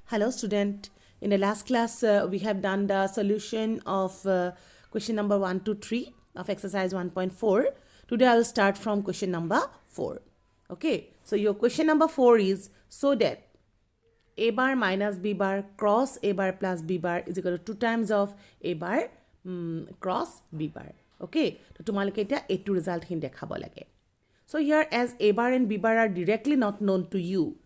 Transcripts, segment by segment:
Hello student, in the last class we have done the solution of question number 1 to 3 of exercise 1.4. Today I will start from question number 4. Okay, so your question number 4 is so that a bar minus b bar cross a bar plus b bar is equal to 2 times of a bar cross b bar. Okay, so tumalike eta etu result hin dekhabo lage. So here as a bar and b bar are directly not known to you.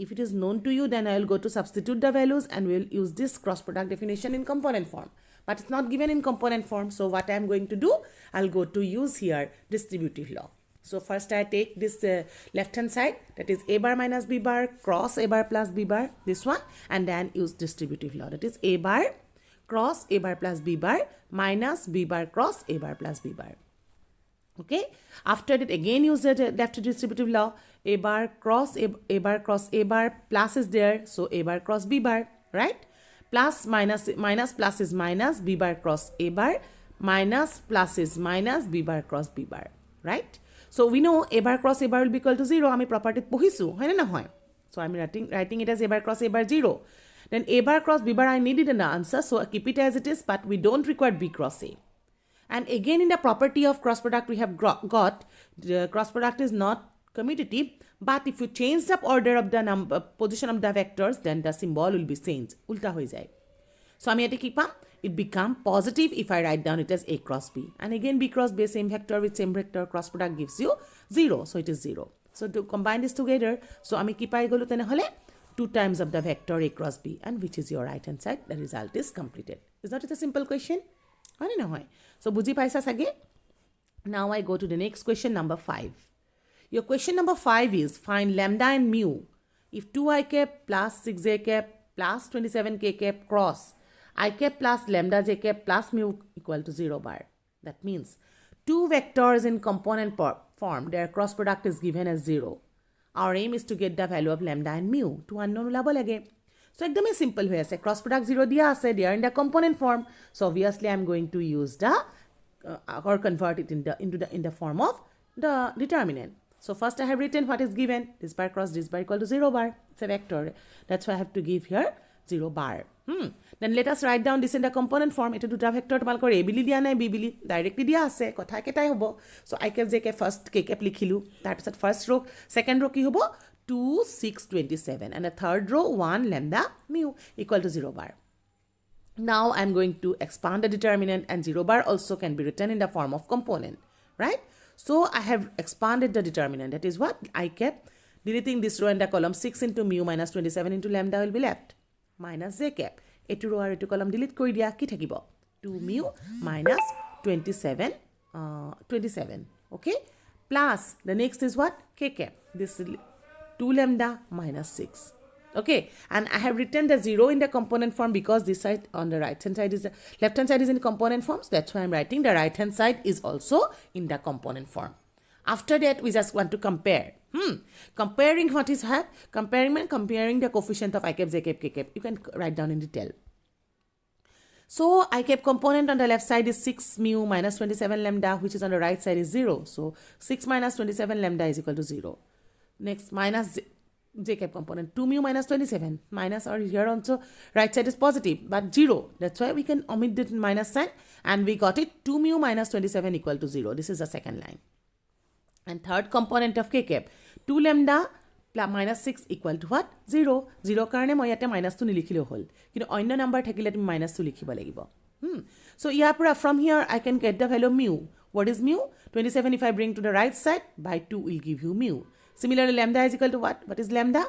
If it is known to you, then I will go to substitute the values and we will use this cross product definition in component form. But it's not given in component form. So what I am going to do, I'll go to use here distributive law. So first I take this left hand side, that is a bar minus b bar cross a bar plus b bar, this one, and then use distributive law, that is a bar cross a bar plus b bar minus b bar cross a bar plus b bar. Okay, after that again use the left distributive law, a bar cross a bar cross a bar, plus is there, so a bar cross b bar, right? Plus minus plus is minus, b bar cross a bar, minus plus is minus, b bar cross b bar, right? So we know a bar cross a bar will be equal to 0. I am property pohisu, hoy na hoy. So I am writing it as a bar cross a bar 0. Then a bar cross b bar I needed an answer, so keep it as it is, but we don't require b cross a. And again in the property of cross product we have got the cross product is not commutative, but if you change the order of the position of the vectors, then the symbol will be changed. Ulta hoi jai. So ami ete ki pam? It become positive if I write down it as a cross b. And again b cross b, same vector with same vector, cross product gives you 0. So it is 0. So to combine this together, so ami ki pai golu tene hole 2 times of the vector a cross b, and which is your right hand side. The result is completed. Is not it a simple question? So buji paisa sage. Now I go to the next question number 5. Your question number 5 is find lambda and mu if 2i cap plus 6j cap plus 27k cap cross I cap plus lambda j cap plus mu equal to 0 bar. That means two vectors in component form, their cross product is given as 0. Our aim is to get the value of lambda and mu. To unknown ulabo lage. So ekdome simple hoye ase, cross product 0 dia ase, they are in the component form. So obviously I am going to use the or convert it in the form of the determinant. So first I have written what is given, this bar cross this bar equal to 0 bar. It's a vector. That's why I have to give here 0 bar. Then let us write down this in the component form. It is duta vector tomalkor a bili dia nai b bili directly dia ase, kotha ketai hobo. So I cap j cap first k cap likhilu. Tar pisot first row, second row ki hobo 2 6 27, and the third row 1 lambda mu equal to 0 bar. Now I am going to expand the determinant, and 0 bar also can be written in the form of component, right? So I have expanded the determinant. That is what I kept deleting this row and the column 6 into mu minus 27 into lambda will be left. Minus j cap. Etu row and etu column delete kori dia ki thakibo 2 mu minus 27. Okay. Plus the next is what? K cap. This 2 lambda minus 6. Okay, and I have written the 0 in the component form because this side on the right hand side is the left hand side is in component forms. That's why I'm writing the right hand side is also in the component form. After that, we just want to compare. Comparing what is have? Comparing the coefficient of I cap, j cap, k cap. You can write down in detail. So I cap component on the left side is 6 mu minus 27 lambda, which is on the right side is 0. So 6 minus 27 lambda is equal to 0. Next minus j cap component 2 mu minus 27 minus, or here also right side is positive but 0. That's why we can omit the minus sign, and we got it 2 mu minus 27 equal to 0. This is the second line. And third component of k cap 2 lambda plus minus 6 equal to what? 0. 0 karone moi yate minus 2 nilikhilo hol, kino onno number thakile tumi minus 2 likhibo lagibo. So here from here I can get the value of mu. What is mu? 27 if I bring to the right side by 2 will give you mu. Similarly, lambda is equal to what? What is lambda?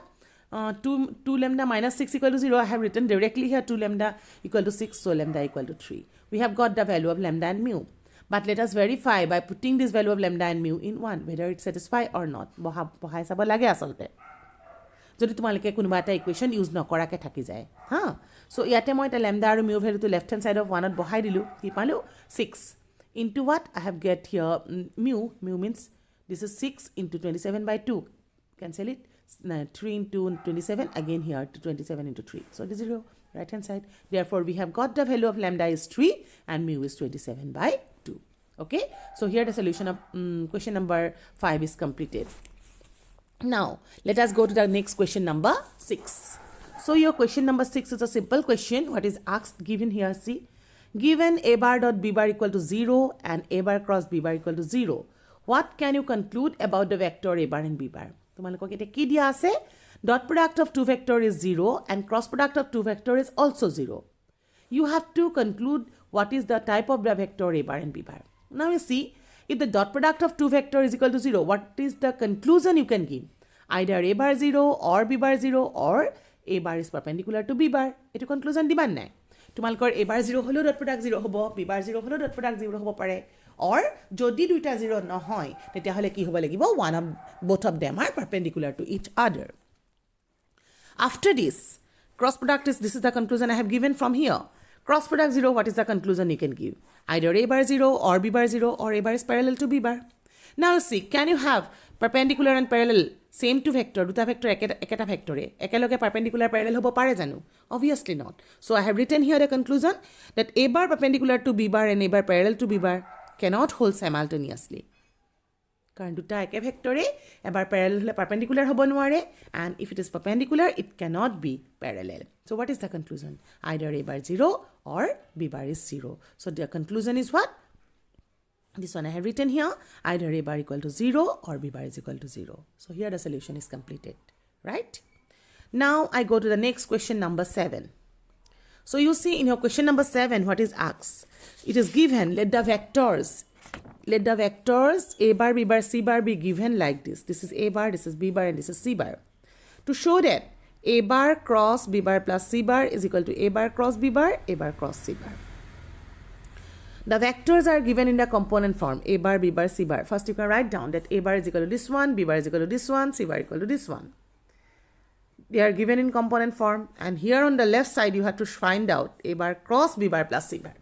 2 lambda minus 6 equal to 0. I have written directly here 2 lambda equal to 6. So lambda equal to 3. We have got the value of lambda and mu. But let us verify by putting this value of lambda and mu in 1, whether it satisfies or not. Bahai sabo lage asalte. Jodi tumalike kunuba eta equation use nokorake thaki jay. So yate moi eta lambda aru mu value to left hand side of 1 at bahai dilu. Ki palu 6 into what? I have get here mu. Mu means this is 6 into 27 by 2. Cancel it. 3 into 27. Again here to 27 into 3. So this is your right hand side. Therefore, we have got the value of lambda is 3 and mu is 27 by 2. Okay. So here the solution of question number 5 is completed. Now, let us go to the next question number 6. So your question number 6 is a simple question. What is asked given here? See, given a bar dot b bar equal to 0 and a bar cross b bar equal to 0, what can you conclude about the vector a bar and b bar? Tumalokok eta ki dia ase? Dot product of two vector is 0 and cross product of two vector is also 0. You have to conclude what is the type of the vector a bar and b bar. Now you see, if the dot product of two vector is equal to 0, what is the conclusion you can give? Either a bar 0 or b bar 0 or a bar is perpendicular to b bar. Etu conclusion diban nai. Tumalkor a bar 0 holo dot product 0 hobo, b bar 0 holo dot product 0 hobo pare. Or jodi duita 0 nohoy, tetia hole ki hobo lagibo, one of both of them are perpendicular to each other. After this, cross product is, this is the conclusion I have given from here. Cross product 0, what is the conclusion you can give? Either a bar 0 or b bar 0 or a bar is parallel to b bar. Now see, can you have perpendicular and parallel same two vector, duta vector eketa vector e ekeloge perpendicular parallel hobo pare janu? Obviously not. So I have written here the conclusion that a bar perpendicular to b bar and a bar parallel to b bar cannot hold simultaneously. Karan duta eke vector e ebar parallel perpendicular hobo nware, and if it is perpendicular it cannot be parallel. So what is the conclusion? Either a bar 0 or b bar is 0. So the conclusion is what? This one I have written here, either a bar equal to 0 or b bar is equal to 0. So here the solution is completed, right? Now I go to the next question number 7. So you see in your question number 7, what is asked? It is given, let the vectors a bar, b bar, c bar be given like this. This is a bar, this is b bar, and this is c bar. To show that a bar cross b bar plus c bar is equal to a bar cross b bar, a bar cross c bar. The vectors are given in the component form, a bar, b bar, c bar. First you can write down that a bar is equal to this one, b bar is equal to this one, c bar equal to this one. They are given in component form, and here on the left side you have to find out a bar cross b bar plus c bar.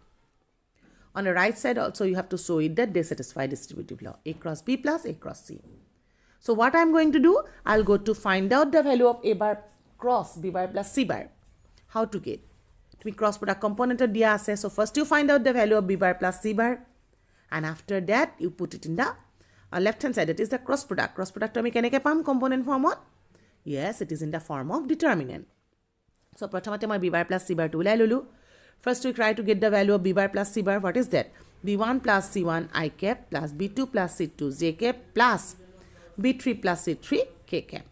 On the right side also you have to show it that they satisfy distributive law, a cross b plus a cross c. So what I am going to do, I will go to find out the value of a bar cross b bar plus c bar. How to get? To be cross product component of dia ase. So first you find out the value of b bar plus c bar, and after that you put it in the left hand side, that is the cross product. Cross product ami keneke pam component form on? Yes, it is in the form of determinant. So prathomate moi b bar plus c bar to ulai lulu. First we try to get the value of b bar plus c bar. What is that? b1 plus c1 I cap plus b2 plus c2 j cap plus b3 plus c3 k cap.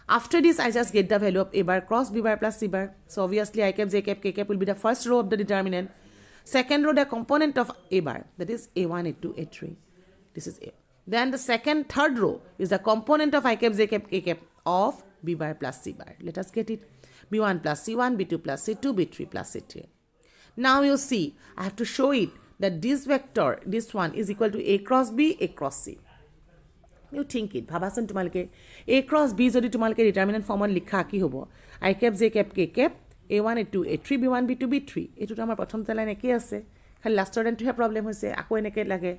After this, I just get the value of a bar cross b bar plus c bar. So obviously I cap, j cap, k cap will be the first row of the determinant. Second row, the component of a bar, that is a1, a2, a3. This is a. Then the third row is the component of I cap, j cap, k cap of b bar plus c bar. Let us get it. b1 plus c1, b2 plus c2, b3 plus c3. Now you see, I have to show it that this vector, this one is equal to a cross b, a cross c. You think it. Bhabasan tumalke a cross b jodi tumalke determinant form on likha ki hobo. I cap, j cap, k cap, a1, a2, a3, b1, b2, b3. Etu to amar prothom line eke ase. Khali last line to have problem hoise. Ako eneke lage.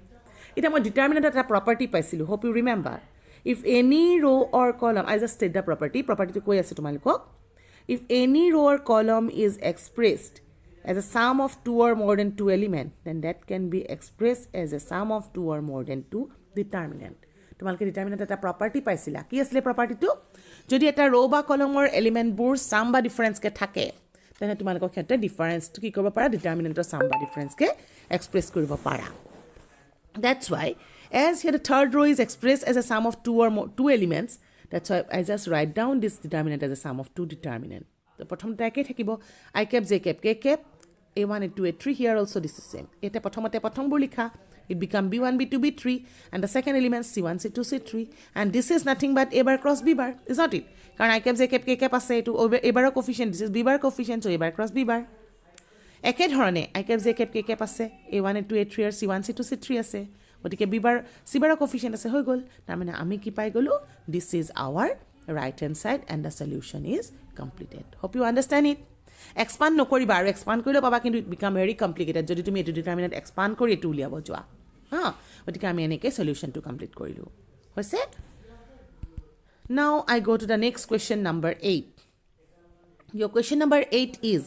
Ita moi determinant eta property paisilu. Hope you remember. If any row or column, I just state the property. Property to koi ase tumalko. If any row or column is expressed as a sum of two or more than two elements, then that can be expressed as a sum of two or more than two determinant. তোমালকে determinant এটা property পাইছিলা কি আছিল প্ৰপাৰ্টিটো যদি এটা ৰ বা কলমৰ এলিমেন্টবোৰ সাম বা ডিফাৰেন্স কে থাকে তেনে তোমালকৰ ক্ষেত্ৰত ডিফাৰেন্সটো কি কৰিব পাৰা ডিটাৰমিনেন্টৰ সাম বা ডিফাৰেন্স কে এক্সপ্ৰেছ কৰিব পাৰা that's why as here the third row is expressed as a sum of two or more two elements that's why I just write down this determinant as a sum of two determinant তো প্ৰথমতে একে থাকিব I cap j cap k cap a1 a2 a3 here also this is same এটা প্ৰথমতে প্ৰথমবোৰ লিখা it become b1 b2 b3 and the second element c1 c2 c3 and this is nothing but a bar cross b bar is not it karon I cap j cap k cap ase to a bar coefficient this is b bar coefficient so a bar cross b bar eke dhorone I cap j cap k cap ase a1 a2 a3 or c1 c2 c3 ase otike b bar c bar coefficient ase hoi gol tar mane ami ki pai golu this is our right hand side and the solution is completed hope you understand it expand nokoriba aru expand korile paba kintu it become very complicated jodi tumi etu determinant expand kori etu uliabo joa ha otike ami eneke solution to complete korilu hoise now I go to the next question number 8 your question number 8 is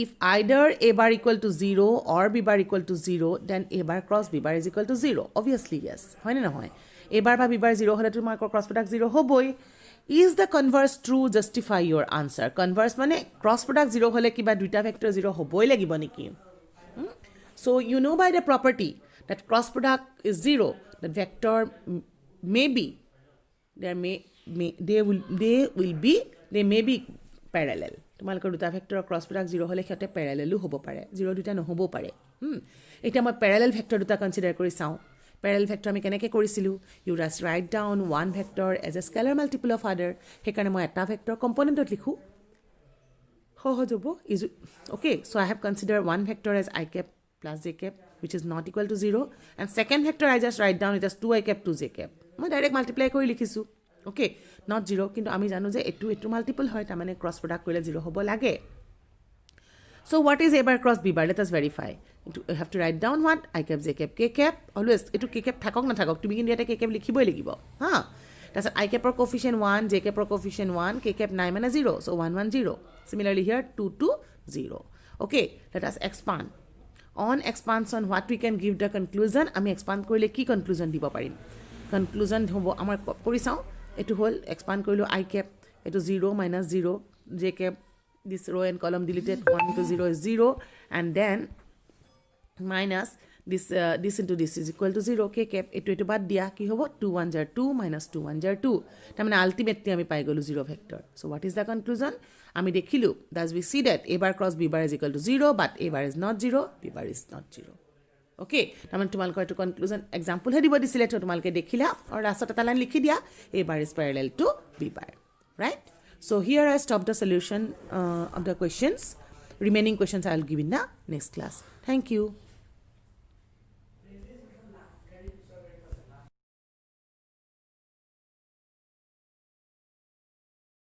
if either a bar equal to 0 or b bar equal to 0 then a bar cross b bar is equal to 0 obviously yes hoy na hoy a bar ba b bar 0 hole tomar cross product 0 hoboi Is the converse true? Justify your answer. Converse মানে cross product 0 হলে কিবা দুইটা vector 0 হবই লাগিব নেকি? So you know by the property that cross product is 0, that vector may be they may be parallel. তোমালোকৰ দুটা vector cross product 0 হলে খেতে প্যাৰালেলো হ'ব পাৰে, 0 দুটা নহব পাৰে। এটা মই প্যাৰালেল ভেক্টৰ দুটা কনসিডাৰ কৰি চাও। প্যাৰালেল ভেক্টৰ আমি কেনেকৈ কৰিছিলো? You just write down one vector as a scalar multiple of other. সেইকাৰণে মই এটা ভেক্টৰ কম্পোনেণ্টত লিখো, সহজ হ'ব। Okay, so I have consider one vector as i cap plus j cap which is not equal to 0, and second vector I just write down it as 2i cap 2j cap. মই direct multiply কৰি লিখিছো। ওকে, not 0, কিন্তু আমি জানো যে এটো multiple হয়, তাৰ মানে ক্ৰছ প্ৰডাক্ট কৰিলে 0 হ'ব লাগে। So what is a bar cross b bar? Let us verify. You have to write down what? I cap, j cap, k cap. Always eto k cap thakok na thakok, tumi কিন্তু এটা k cap লিখিবই লাগিব। হা, that's I cap or coefficient 1, j cap or coefficient 1, k cap 9 মানে 0, so 1 1 0. Similarly here 2 2 0. Okay, let us expand. On expansion, what we can give the conclusion? আমি expand কৰিলে কি conclusion দিব পাৰিম? Conclusion হ'ব আমাৰ কৰি চাও। এটো হল expand কৰিলো I cap, এটো 0 minus 0, j cap, this row and column deleted, 1 into 0 is 0, and then minus this into this is equal to 0, k cap, eto bad dia ki hobo 2 1 jar 2 minus 2 1 jar 2, ta mane ultimately ami pai golu 0 vector. So what is the conclusion? Ami dekhilu, thus we see that a bar cross b bar is equal to 0, but a bar is not 0, b bar is not 0. Okay, taman tumalko eto conclusion example he dibo disile to tumalke dekhila or rasot eta line likhi dia, a bar is parallel to b bar, right? So here I stop the solution of the questions. Remaining questions I will give in the next class. Thank you.